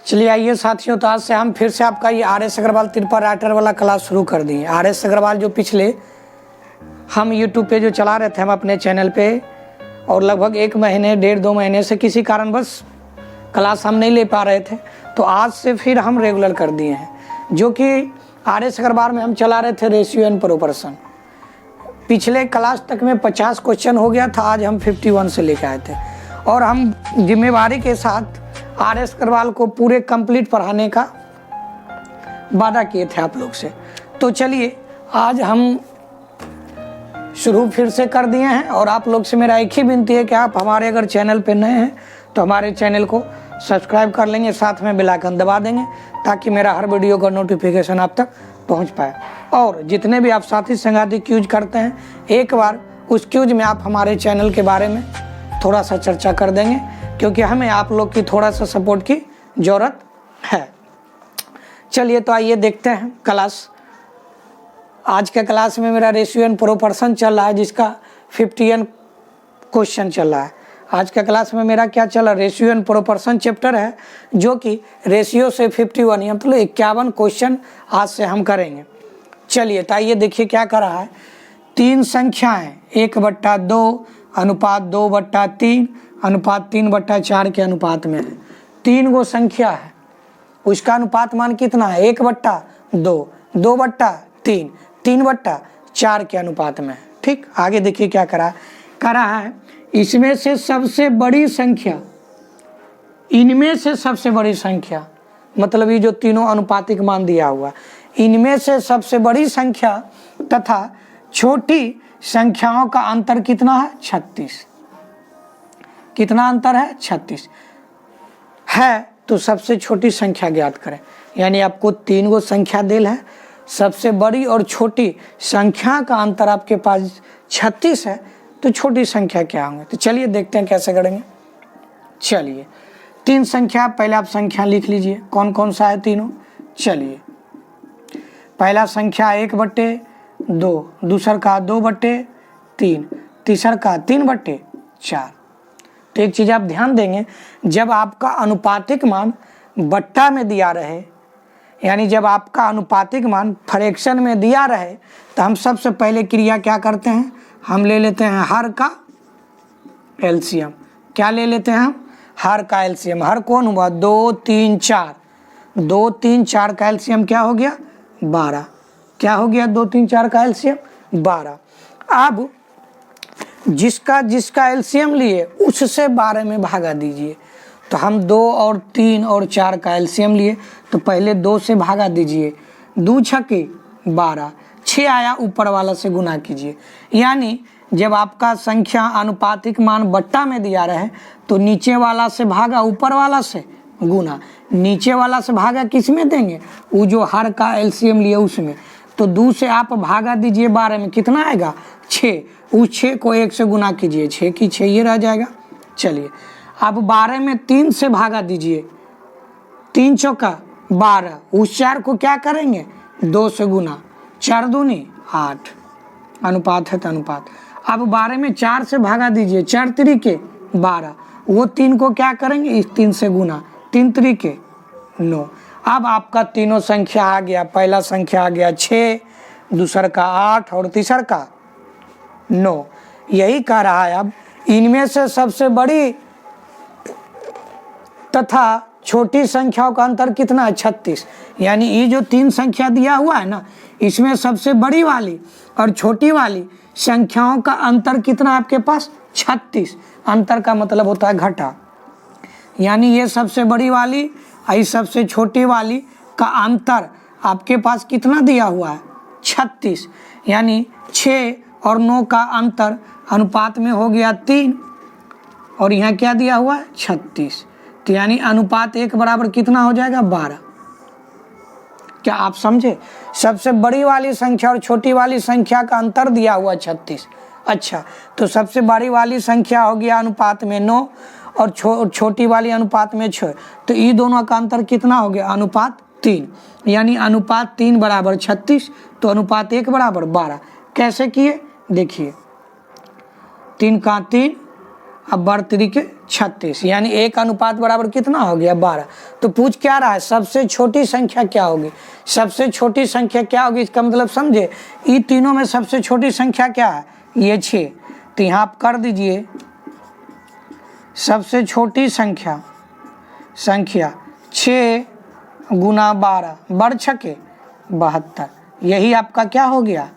चलिए आइए साथियों, तो आज से हम फिर से आपका ये RS अग्रवाल त्रिपल राइटर वाला क्लास शुरू कर दिए। RS अग्रवाल जो पिछले हम YouTube पे जो चला रहे थे हम अपने चैनल पे, और लगभग 1 महीने 1.5-2 महीने से किसी कारणवश क्लास हम नहीं ले पा रहे थे, तो आज से फिर हम रेगुलर कर दिए हैं। जो कि RS अग्रवाल में हम चला रहे थे रेशियो एंड प्रोपोर्शन। पिछले क्लास तक में 50 क्वेश्चन हो गया था, आज हम 51 से लेकर आए थे, और हम जिम्मेवारी के साथ RS अग्रवाल को पूरे कंप्लीट पढ़ाने का वादा किए थे आप लोग से। तो चलिए आज हम शुरू फिर से कर दिए हैं, और आप लोग से मेरा एक ही विनती है कि आप हमारे अगर चैनल पे नए हैं तो हमारे चैनल को सब्सक्राइब कर लेंगे, साथ में बेल आइकन दबा देंगे ताकि मेरा हर वीडियो का नोटिफिकेशन आप तक पहुंच पाए। और जितने भी आप साथी संगाती क्यूज करते हैं, एक बार उस क्यूज में आप हमारे चैनल के बारे में थोड़ा सा चर्चा कर देंगे, क्योंकि हमें आप लोग की थोड़ा सा सपोर्ट की ज़रूरत है। चलिए तो आइए देखते हैं क्लास। आज के क्लास में मेरा रेशियो एंड प्रोपोर्शन चल रहा है, जिसका 51 क्वेश्चन चल रहा है। आज के क्लास में मेरा क्या चल रहा है, रेशियो एंड प्रोपोर्शन चैप्टर है, जो कि रेशियो से 51 या मतलब 51 क्वेश्चन आज से हम करेंगे। चलिए तो आइए देखिए क्या कर रहा है। 3 संख्याएं 1/2 अनुपात 2/3 अनुपात 3/4 के अनुपात में है। 3 गो संख्या है, उसका अनुपात मान कितना है, 1/2, 2/3, 3/4 के अनुपात में है। ठीक, आगे देखिए क्या करा है। इसमें से सबसे बड़ी संख्या, इनमें से सबसे बड़ी संख्या, मतलब ये जो तीनों अनुपातिक मान दिया हुआ, इनमें से सबसे बड़ी संख्या तथा छोटी संख्याओं का अंतर कितना है, 36। कितना अंतर है, 36 है। तो सबसे छोटी संख्या ज्ञात करें। यानी आपको 3 गो संख्या देल है, सबसे बड़ी और छोटी संख्या का अंतर आपके पास 36 है, तो छोटी संख्या क्या होंगे। तो चलिए देखते हैं कैसे करेंगे। चलिए 3 संख्या, पहले आप संख्या लिख लीजिए कौन कौन सा है तीनों। चलिए पहला संख्या 1/2, दूसर का 2/3, तीसर का 3/4। तो एक चीज़ आप ध्यान देंगे, जब आपका अनुपातिक मान बट्टा में दिया रहे, यानी जब आपका अनुपातिक मान फ्रैक्शन में दिया रहे, तो हम सबसे पहले क्रिया क्या करते हैं, हम ले लेते हैं हर का एलसीएम। क्या ले लेते हैं हम, हर का एलसीएम। हर कौन हुआ, 2, 3, 4। 2, 3, 4 का एलसीएम क्या हो गया, 12। क्या हो गया, 2, 3, 4 का एलसीएम 12। अब जिसका एलसीएम लिए उससे 12 में भागा दीजिए। तो हम 2 और 3 और 4 का एलसीएम लिए, तो पहले 2 से भागा दीजिए, 2 छक्के 12, 6 आया, ऊपर वाला से गुना कीजिए। यानी जब आपका संख्या अनुपातिक मान बट्टा में दिया रहे, तो नीचे वाला से भागा, ऊपर वाला से गुना। नीचे वाला से भागा किस में देंगे, वो जो हर का एलसीएम लिए उसमें। तो 2 से आप भागा दीजिए 12 में, कितना आएगा, 6। उस 6 को 1 से गुना कीजिए, 6 की 6 ये रह जाएगा। चलिए अब 12 में 3 से भागा दीजिए, 3 चौका 12। उस 4 को क्या करेंगे, 2 से गुना, 4 दूनी 8, अनुपात है तो अनुपात। अब 12 में 4 से भागा दीजिए, 4 त्रिके 12। वो 3 को क्या करेंगे, इस 3 से गुना, 3 त्रिके 9। अब आपका तीनों संख्या आ गया। पहला संख्या आ गया 6, दूसर का 8 और तीसर का 9। यही कह रहा है अब इनमें से सबसे बड़ी तथा छोटी संख्याओं का अंतर कितना है, 36। यानी ये जो 3 संख्या दिया हुआ है ना, इसमें सबसे बड़ी वाली और छोटी वाली संख्याओं का अंतर कितना आपके पास, 36। अंतर का मतलब होता है घटा। यानी ये सबसे बड़ी वाली और सबसे छोटी वाली का अंतर आपके पास कितना दिया हुआ है, 36। यानी 6 और 9 का अंतर अनुपात में हो गया 3, और यहाँ क्या दिया हुआ है, 36। तो यानी अनुपात 1 बराबर कितना हो जाएगा, 12। क्या आप समझे, सबसे बड़ी वाली संख्या और छोटी वाली संख्या का अंतर दिया हुआ 36। अच्छा, तो सबसे बड़ी वाली संख्या हो गया अनुपात में 9 और छोटी वाली अनुपात में 6। तो ये दोनों का अंतर कितना हो गया, अनुपात 3। यानी अनुपात 3 बराबर 36, तो अनुपात 1 बराबर 12। कैसे किए देखिए, 3 का 3 अब 12 के 36, यानी 1 अनुपात बराबर कितना हो गया 12। तो पूछ क्या रहा है, सबसे छोटी संख्या क्या होगी। सबसे छोटी संख्या क्या होगी, इसका मतलब समझे, इन तीनों में सबसे छोटी संख्या क्या है, ये 6। तो यहाँ आप कर दीजिए सबसे छोटी संख्या 6 गुना 12, बढ़ छके 72, यही आपका क्या हो गया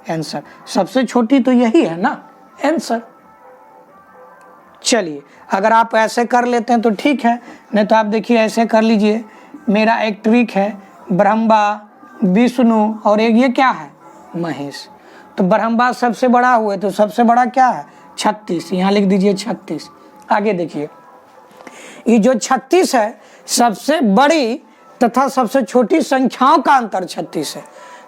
आंसर। सबसे छोटी तो यही है ना आंसर। चलिए अगर आप ऐसे कर लेते हैं तो ठीक है, नहीं तो आप देखिए ऐसे कर लीजिए। मेरा एक ट्रिक है, ब्रह्मा, विष्णु और एक ये क्या है महेश। तो ब्रह्मा सबसे बड़ा हुए तो सबसे बड़ा क्या है 36, यहाँ लिख दीजिए 36। आगे देखिए ये जो 36 है सबसे बड़ी तथा सबसे छोटी संख्याओं का अंतर 36 है।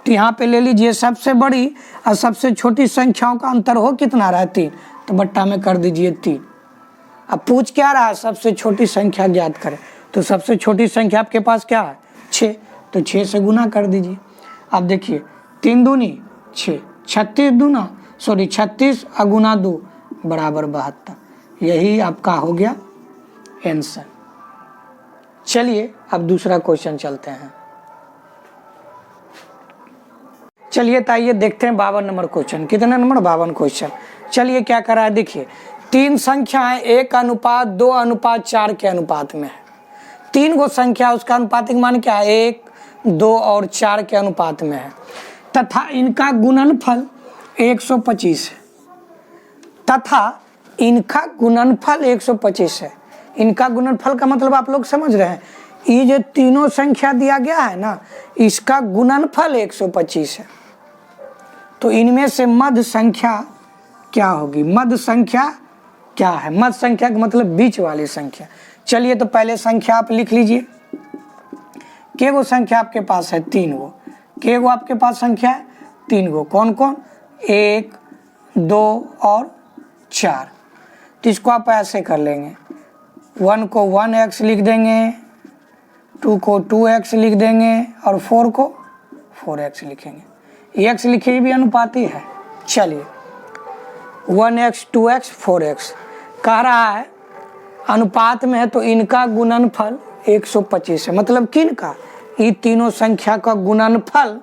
तो यहाँ पे ले लीजिए सबसे बड़ी और सबसे छोटी संख्याओं का अंतर हो कितना रहा है 3, तो बट्टा में कर दीजिए 3। अब पूछ क्या रहा है, सबसे छोटी संख्या ज्ञात करें। तो सबसे छोटी संख्या आपके पास क्या है 6, तो 6 से गुना कर दीजिए। अब देखिए 3 दूनी 6, 36 और गुना 2 बराबर 72, यही आपका हो गया आंसर। चलिए अब दूसरा क्वेश्चन चलते हैं। चलिए ताइए देखते हैं 52 नंबर क्वेश्चन। कितना नंबर 52 क्वेश्चन। चलिए क्या करा है, देखिए 3 संख्याएं 1 अनुपात 2 अनुपात 4 के अनुपात में है। 3 गो संख्या उसका अनुपातिक मान क्या है 1, 2 और 4 के अनुपात में है, तथा इनका गुणनफल 125 है। तथा इनका गुणनफल 125 है। इनका गुणनफल का मतलब आप लोग समझ रहे हैं, ये जो तीनों संख्या दिया गया है ना, इसका गुणनफल 125 है। तो इनमें से मध्य संख्या क्या होगी, मध्य संख्या क्या है, मध्य संख्या का मतलब बीच वाली संख्या। चलिए तो पहले संख्या आप लिख लीजिए। के गो संख्या आपके पास है 3 गो। के गो आपके पास संख्या है 3 गो, कौन कौन 1, 2 और 4। तो इसको आप ऐसे कर लेंगे, 1 को 1x लिख देंगे, 2 को 2x लिख देंगे और 4 को 4x लिखेंगे। x लिखे भी अनुपाती है। चलिए 1x 2x 4x कह रहा है अनुपात में है, तो इनका गुणनफल 125 है। मतलब किन का, ये तीनों संख्या का गुणनफल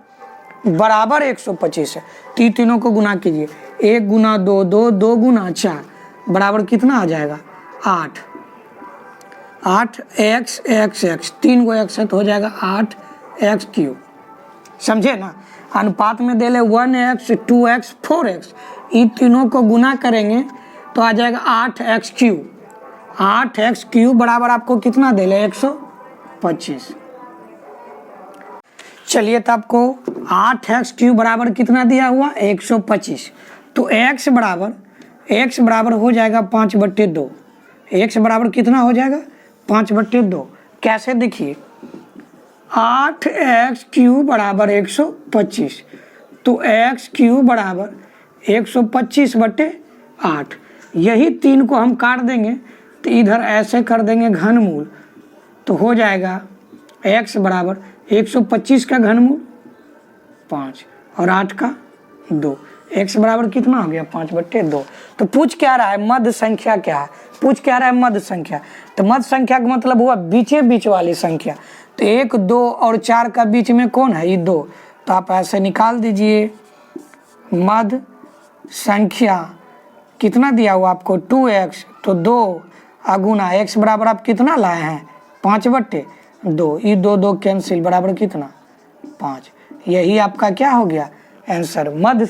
बराबर 125 है। तो तीनों को गुना कीजिए, 1 गुना 2 2, 2 गुना 4 बराबर कितना आ जाएगा 8। 8x x x, 3 गो x है तो हो जाएगा 8x3। समझे ना, अनुपात में दे ले 1x 2x 4x, इन तीनों को गुना करेंगे तो आ जाएगा 8x3। 8x3 बराबर आपको कितना दे ले 125। चलिए तो आपको 8x3 बराबर कितना दिया हुआ 125। तो x बराबर हो जाएगा 5/2। x बराबर कितना हो जाएगा 5/2। कैसे देखिए 8x3 बराबर 125, तो x3 बराबर 125/8। यही 3 को हम काट देंगे तो इधर ऐसे कर देंगे घनमूल, तो हो जाएगा x बराबर 125 का घनमूल 5 और 8 का 2। x बराबर कितना हो गया 5/2। तो पूछ क्या रहा है मध्य संख्या क्या है, पूछ क्या रहा है मध्य संख्या। तो मध्य संख्या का मतलब हुआ बीच वाली संख्या। तो 1, 2 और 4 का बीच में कौन है, ये 2। तो आप ऐसे निकाल दीजिए मध्य संख्या कितना दिया हुआ आपको 2x, तो 2 अगुना x बराबर आप कितना लाए हैं 5/2। ये 2 2 कैंसिल बराबर कितना 5। यही आपका क्या हो गया आंसर। मध्य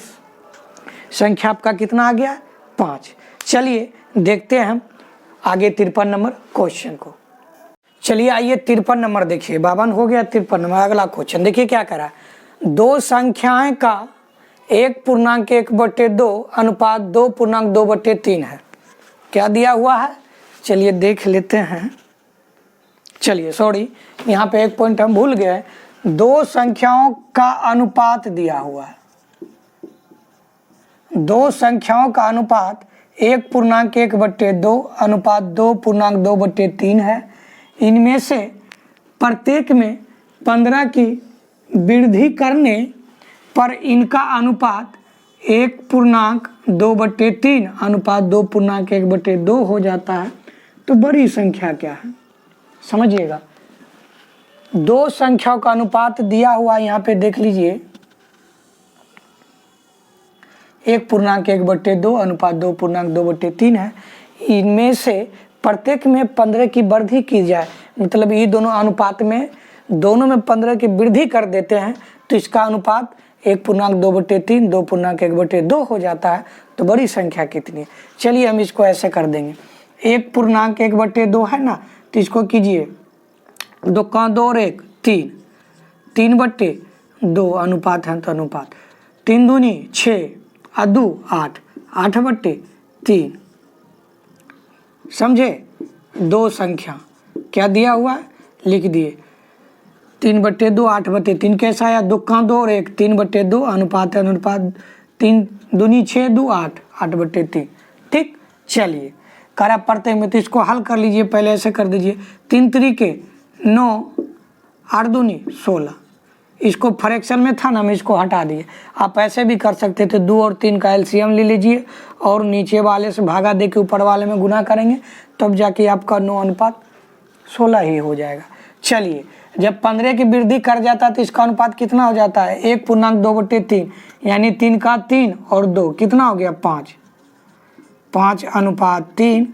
संख्या आपका कितना आ गया 5। चलिए देखते हैं हम आगे 53 नंबर क्वेश्चन को। चलिए आइए 53 नंबर देखिए, 52 हो गया 53 नंबर। अगला क्वेश्चन देखिए क्या करा, 2 संख्याएं का 1.1/2 अनुपात 2.2/3 है। क्या दिया हुआ है, चलिए देख लेते हैं। चलिए सॉरी, यहाँ पे एक पॉइंट हम भूल गए, 2 संख्याओं का अनुपात दिया हुआ है। 2 संख्याओं का अनुपात 1.1/2 अनुपात 2.2/3 है। इनमें से प्रत्येक में 15 की वृद्धि करने पर इनका अनुपात 1/2/3 अनुपात 2/1/2 हो जाता है। तो बड़ी संख्या क्या है समझिएगा। दो संख्याओं का अनुपात दिया हुआ यहाँ पे देख लीजिए, 1/1/2 अनुपात 2/2/3 है। इनमें से प्रत्येक में 15 की वृद्धि की जाए, मतलब ये दोनों अनुपात में दोनों में 15 की वृद्धि कर देते हैं तो इसका अनुपात 1/2/3 2/1/2 हो जाता है। तो बड़ी संख्या कितनी है, चलिए हम इसको ऐसे कर देंगे। 1/1/2 है ना, तो इसको कीजिए 2 का 2 और 1 3, 3/2 अनुपात है तो अनुपात 3 दूनी 6 और 2 8, 8/3 समझे। दो संख्या क्या दिया हुआ है लिख दिए, 3/2 8/3 कैसा आया, 2 का 2 और 1 3/2 अनुपात है अनुपात 3 दूनी 6 2 8, 8/3 ठीक। चलिए करा पढ़ते में तो इसको हल कर लीजिए, पहले ऐसे कर दीजिए 3 3 9 8 दूनी 16, इसको फ्रैक्शन में था ना, हम इसको हटा दिए। आप ऐसे भी कर सकते थे, 2 और 3 का एलसीएम ले लीजिए और नीचे वाले से भागा दे के ऊपर वाले में गुना करेंगे, तब जाके आपका 9/16 ही हो जाएगा। चलिए जब 15 की वृद्धि कर जाता है तो इसका अनुपात कितना हो जाता है, 1/2/3 यानी 3 का 3 और 2 कितना हो गया 5, 5/3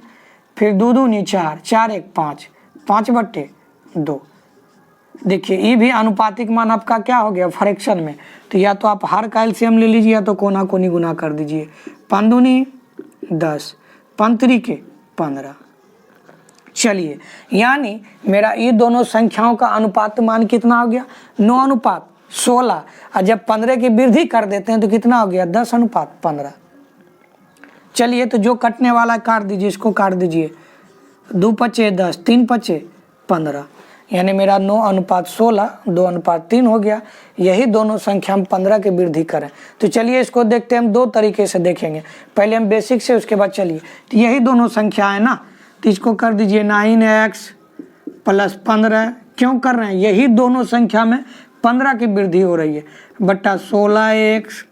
फिर 2 दूनी 4 4 1 5, 5/2। देखिए ये भी अनुपातिक मान आपका क्या हो गया फ्रैक्शन में, तो या तो आप हर का एलसीएम ले लीजिए या तो कोना कोनी गुना कर दीजिए। 5 दूनी 10, 5 3 15। चलिए यानी मेरा ये दोनों संख्याओं का अनुपात मान कितना हो गया 9/16, और जब 15 की वृद्धि कर देते हैं तो कितना हो गया 10/15। चलिए तो जो कटने वाला काट दीजिए, इसको काट दीजिए, 2 5 10 3 5 15, यानी मेरा 9/16 2/3 हो गया। यही दोनों संख्या हम 15 की वृद्धि करें तो चलिए इसको देखते हैं, हम दो तरीके से देखेंगे, पहले हम बेसिक से उसके बाद चलिए। तो यही दोनों संख्या है ना, तो इसको कर दीजिए 9x + 15, क्यों कर रहे हैं, यही दोनों संख्या में 15 की वृद्धि हो रही है, बट्टा 16x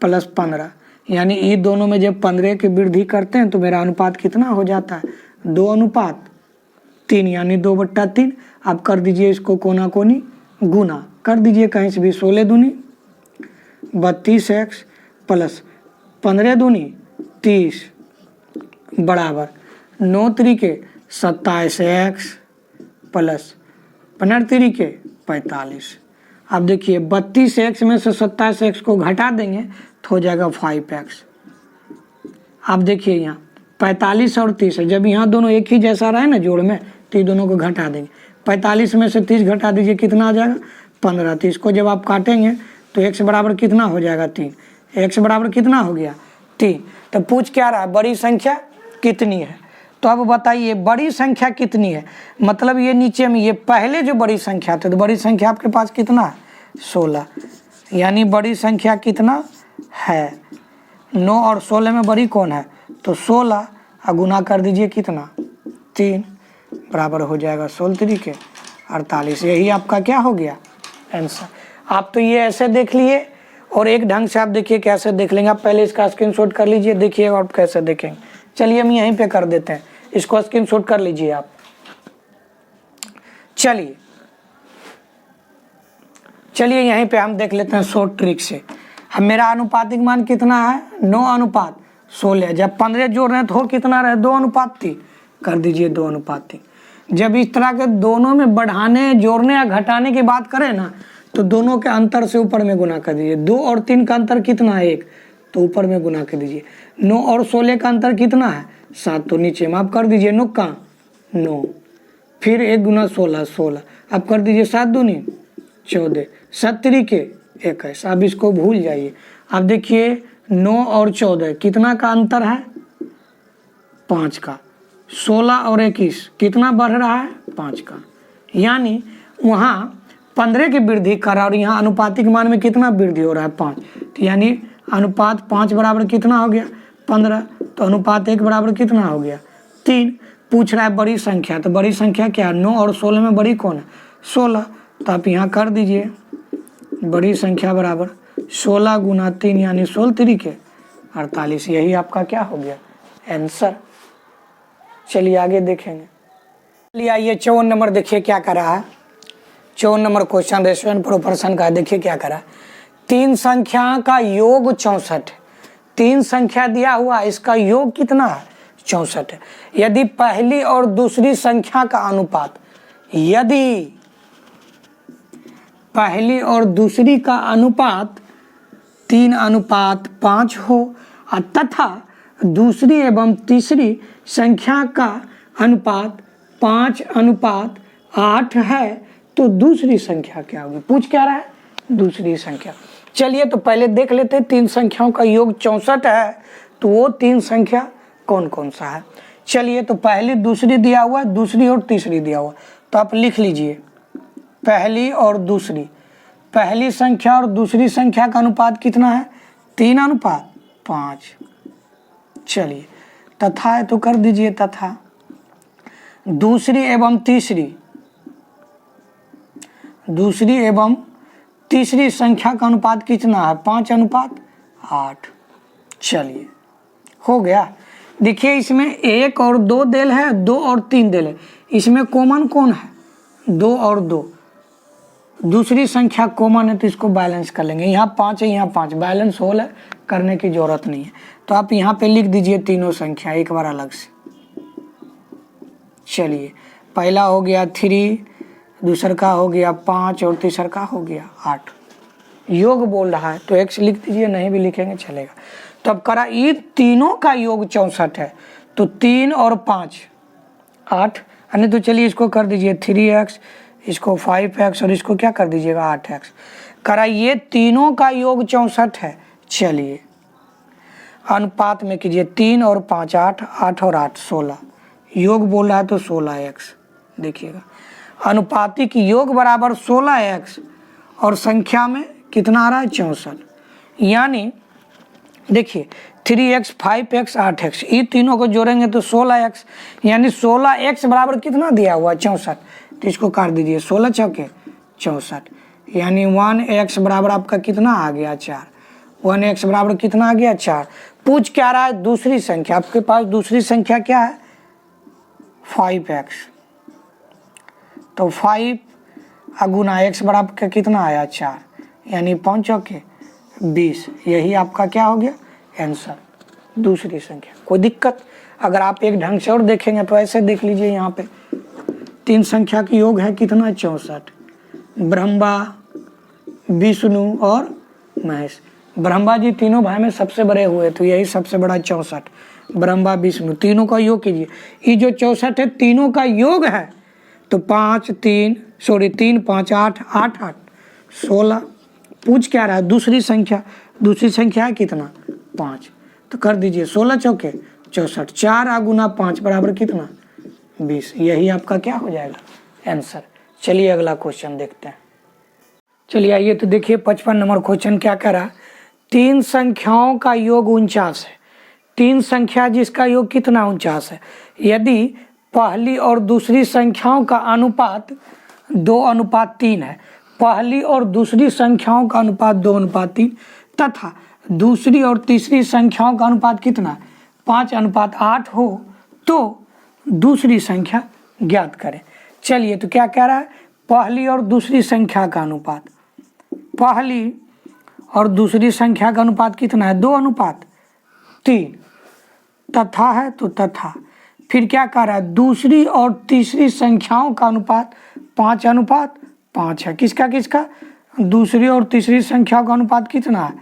+ 15, यानी ये दोनों में जब 15 की वृद्धि करते हैं तो मेरा अनुपात कितना हो जाता है 2/3 यानी 2/3। आप कर दीजिए इसको कोना कोनी गुना कर दीजिए कहीं से भी, 16 दूनी 32x + 15 दूनी 30 बराबर 9 3 27x + 15 3 45। अब देखिए 32x में से 27x को घटा देंगे तो हो जाएगा 5x। अब देखिए यहाँ 45 और 30 है, जब यहाँ दोनों एक ही जैसा रहे ना जोड़ में तो ये दोनों को घटा देंगे। 45 में से 30 घटा दीजिए कितना आ जाएगा 15। तो इसको जब आप काटेंगे तो x बराबर कितना हो जाएगा 3, x बराबर कितना हो गया 3। तो पूछ क्या रहा है बड़ी संख्या कितनी है, तो अब बताइए बड़ी संख्या कितनी है, मतलब ये नीचे में ये पहले जो बड़ी संख्या थे तो बड़ी संख्या आपके पास कितना है 16, यानी बड़ी संख्या कितना है 9 और 16 में बड़ी कौन है, तो 16 और गुना कर दीजिए कितना 3 बराबर हो जाएगा 16 3 48। यही आपका क्या हो गया आंसर। आप तो ये ऐसे देख लिए और एक ढंग से आप देखिए कैसे देख लेंगे। आप पहले इसका स्क्रीनशॉट कर लीजिए, देखिए और कैसे देखेंगे। चलिए हम यहीं पे कर देते हैं, इसको स्क्रीनशॉट कर लीजिए आप। चलिए यहीं पे हम देख लेते हैं शॉर्ट ट्रिक से। हम मेरा अनुपातिक मान कितना है 9/16, जब 15 जोड़ रहे हैं तो हो कितना रहे 2/3 कर दीजिए 2/3। जब इस तरह के दोनों में बढ़ाने जोड़ने या घटाने की बात करें ना तो दोनों के अंतर से ऊपर में गुना कर दीजिए। 2 और 3 का अंतर कितना है 1, तो ऊपर में गुना कर दीजिए। 9 और 16 का अंतर कितना है 7, तो नीचे में आप कर दीजिए 9 का 9, फिर 1 गुना 16 16, आप कर दीजिए 7 दूनी 14, 7 3 21। अब इसको भूल जाइए। अब देखिए 9 और 14 कितना का अंतर है 5 का, 16 और 21 कितना बढ़ रहा है 5 का, यानी वहाँ 15 की वृद्धि करा और यहाँ अनुपातिक मान में कितना वृद्धि हो रहा है 5, तो यानी अनुपात 5 बराबर कितना हो गया 15, तो अनुपात 1 बराबर कितना हो गया 3। पूछ रहा है बड़ी संख्या, तो बड़ी संख्या क्या है 9 और 16 में बड़ी कौन है 16, तो आप यहाँ कर दीजिए बड़ी संख्या बराबर 16 गुना 3 यानी 16 तरीके 48। यही आपका क्या हो गया आंसर। चलिए आगे देखेंगे। चलिए आइए 54 नंबर देखिए क्या कर रहा है। 54 नंबर क्वेश्चन रेस्टोरेंट प्रोपोर्शन का, देखिए क्या करा। 3 संख्या का योग 64। 3 संख्या दिया हुआ, इसका योग कितना है 64 है। यदि पहली और दूसरी संख्या का अनुपात, यदि पहली और दूसरी का अनुपात 3:5 हो तथा दूसरी एवं तीसरी संख्या का अनुपात 5:8 है तो दूसरी संख्या क्या होगी। पूछ क्या रहा है, दूसरी संख्या। चलिए तो पहले देख लेते हैं 3 संख्याओं का योग 64 है तो वो 3 संख्या कौन कौन सा है। चलिए तो पहली दूसरी दिया हुआ है, दूसरी और तीसरी दिया हुआ, तो आप लिख लीजिए पहली और दूसरी। पहली संख्या और दूसरी संख्या का अनुपात कितना है 3:5। चलिए तथा है तो कर दीजिए तथा। दूसरी एवं तीसरी संख्या का अनुपात कितना है 5:8। चलिए हो गया। देखिए इसमें 1 और 2 देल है, 2 और 3 देल है। इसमें कॉमन कौन है 2 और 2। दूसरी संख्या कॉमन है तो इसको बैलेंस कर लेंगे। यहाँ 5 है, यहाँ 5, बैलेंस होल है, करने की जरूरत नहीं है। तो आप यहाँ पे लिख दीजिए तीनों संख्या एक बार अलग से। चलिए पहला हो गया 3, दूसरा का हो गया 5 और तीसरा का हो गया 8। योग बोल रहा है तो x लिख दीजिए, नहीं भी लिखेंगे चलेगा। तो अब करा ये तीनों का योग 64 है तो 3 और 5 8, यानी तो चलिए इसको कर दीजिए 3x, इसको 5x और इसको क्या कर दीजिएगा 8x। करा ये तीनों का योग 64 है। चलिए अनुपात में कीजिए 3 और 5 8, 8 और 8 16, योग बोल रहा है तो 16x। देखिएगा अनुपातिक योग बराबर 16x और संख्या में कितना आ रहा है 64। यानी देखिए 3x 5x 8x, ये तीनों को जोड़ेंगे तो 16x, यानी 16x बराबर कितना दिया हुआ 64। तो इसको काट दीजिए 16 चौके 64, यानी 1x बराबर आपका कितना आ गया 4। 1x बराबर कितना आ गया 4। पूछ क्या रहा है दूसरी संख्या, आपके पास दूसरी संख्या क्या है 5x। तो 5 गुना x बराबर का कितना आया 4, यानी 5 चौके 20। यही आपका क्या हो गया आंसर, दूसरी संख्या। कोई दिक्कत, अगर आप एक ढंग से और देखेंगे तो ऐसे देख लीजिए। यहाँ पे 3 संख्या की योग है कितना 64। ब्रह्मा, विष्णु और महेश। ब्रह्मा जी तीनों भाई में सबसे बड़े हुए तो यही सबसे बड़ा 64। ब्रह्मा विष्णु तीनों का योग कीजिए। ये जो 64 है तीनों का योग है तो 3 5 8 8 8 16। पूछ क्या रहा है दूसरी संख्या, दूसरी संख्या है कितना 5, तो कर दीजिए 16 चौके 64। 4 गुना 5 बराबर कितना 20। यही आपका क्या हो जाएगा आंसर। चलिए अगला क्वेश्चन देखते हैं। चलिए आइए तो देखिए 55 नंबर क्वेश्चन क्या कह रहा है। 3 संख्याओं का योग 49 है। 3 संख्या जिसका योग कितना 49 है। यदि पहली और दूसरी संख्याओं का अनुपात 2:3 है, पहली और दूसरी संख्याओं का अनुपात 2:3 तथा दूसरी और तीसरी संख्याओं का अनुपात कितना 5:8 हो तो दूसरी संख्या ज्ञात करें। चलिए तो क्या कह रहा है पहली और दूसरी संख्या का अनुपात, पहली और दूसरी संख्या का अनुपात कितना है 2:3। तथा है तो तथा, फिर क्या कह रहा है दूसरी और तीसरी संख्याओं का अनुपात 5:5 है। किसका किसका, दूसरी और तीसरी संख्याओं का अनुपात कितना है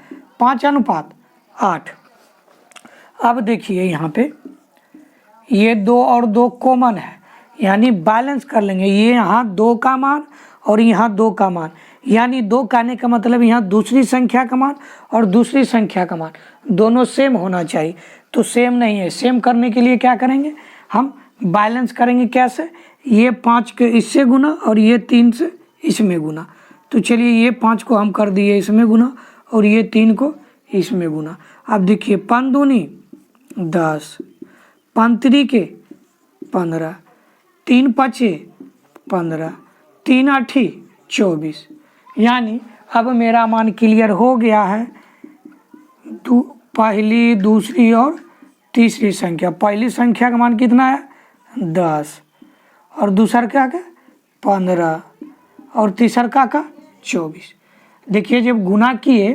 5:8। अब देखिए यहाँ पे ये 2 और 2 कॉमन है, यानी बैलेंस कर लेंगे। ये यहाँ 2 का मान और यहाँ 2 का मान, यानी 2 का आने का मतलब यहाँ दूसरी संख्या का मान और दूसरी संख्या का मान दोनों सेम होना चाहिए। तो सेम नहीं है, सेम करने के लिए क्या करेंगे हम बैलेंस करेंगे। कैसे, ये 5 के इससे गुना और ये 3 से इसमें गुना। तो चलिए ये 5 को हम कर दिए इसमें गुना और ये 3 को इसमें गुना। अब देखिए 5 दूनी 10, 5 त्रिके 15, 3 5 15, 3 8 24, यानी अब मेरा मान क्लियर हो गया है। पहली, दूसरी और तीसरी संख्या। पहली संख्या का मान कितना है 10 और दूसर का 15 और तीसर का 24। देखिए जब गुना किए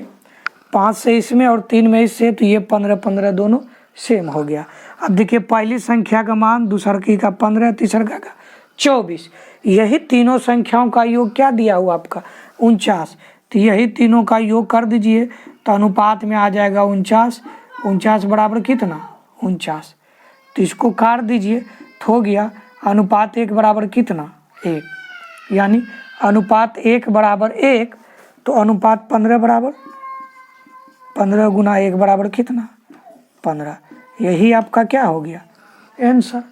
5 से इसमें और 3 में इससे, तो ये 15-15 दोनों सेम हो गया। अब देखिए पहली संख्या का मान दूसर की का 15, तीसर का 24। यही तीनों संख्याओं का योग क्या दिया हुआ आपका 49। तो यही तीनों का योग कर दीजिए तो अनुपात में आ जाएगा 49। 49 बराबर कितना 49। तो इसको काट दीजिए तो हो गया अनुपात 1 बराबर कितना 1, यानी अनुपात 1 बराबर 1। तो अनुपात 15 बराबर 15 गुना 1 बराबर कितना 15। यही आपका क्या हो गया आंसर।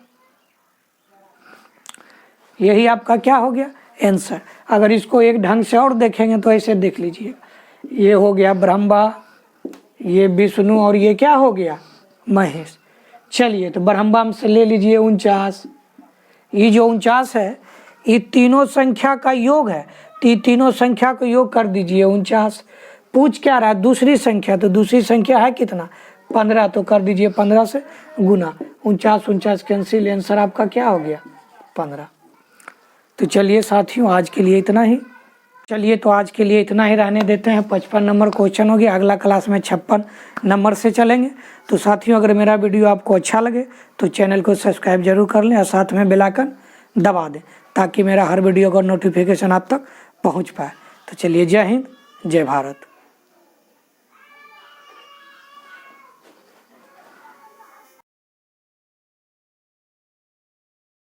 यही आपका क्या हो गया आंसर। अगर इसको एक ढंग से और देखेंगे तो ऐसे देख लीजिए, ये हो गया ब्रह्मा, ये विष्णु और ये क्या हो गया महेश। चलिए तो ब्रह्मा से ले लीजिए 49। ये जो 49 है ये तीनों संख्या का योग है, तो ये तीनों संख्या को योग कर दीजिए 49। पूछ क्या रहा है दूसरी संख्या, तो दूसरी संख्या है कितना 15, तो कर दीजिए 15 से गुना। 49 कैंसिल, आंसर आपका क्या हो गया 15। तो चलिए साथियों आज के लिए इतना ही। आज के लिए इतना ही रहने देते हैं। 55 नंबर क्वेश्चन हो गया, अगला क्लास में 56 नंबर से चलेंगे। तो साथियों अगर मेरा वीडियो आपको अच्छा लगे तो चैनल को सब्सक्राइब जरूर कर लें और साथ में बेल आइकन दबा दें ताकि मेरा हर वीडियो का नोटिफिकेशन आप तक पहुंच पाए। तो चलिए जय हिंद, जय भारत।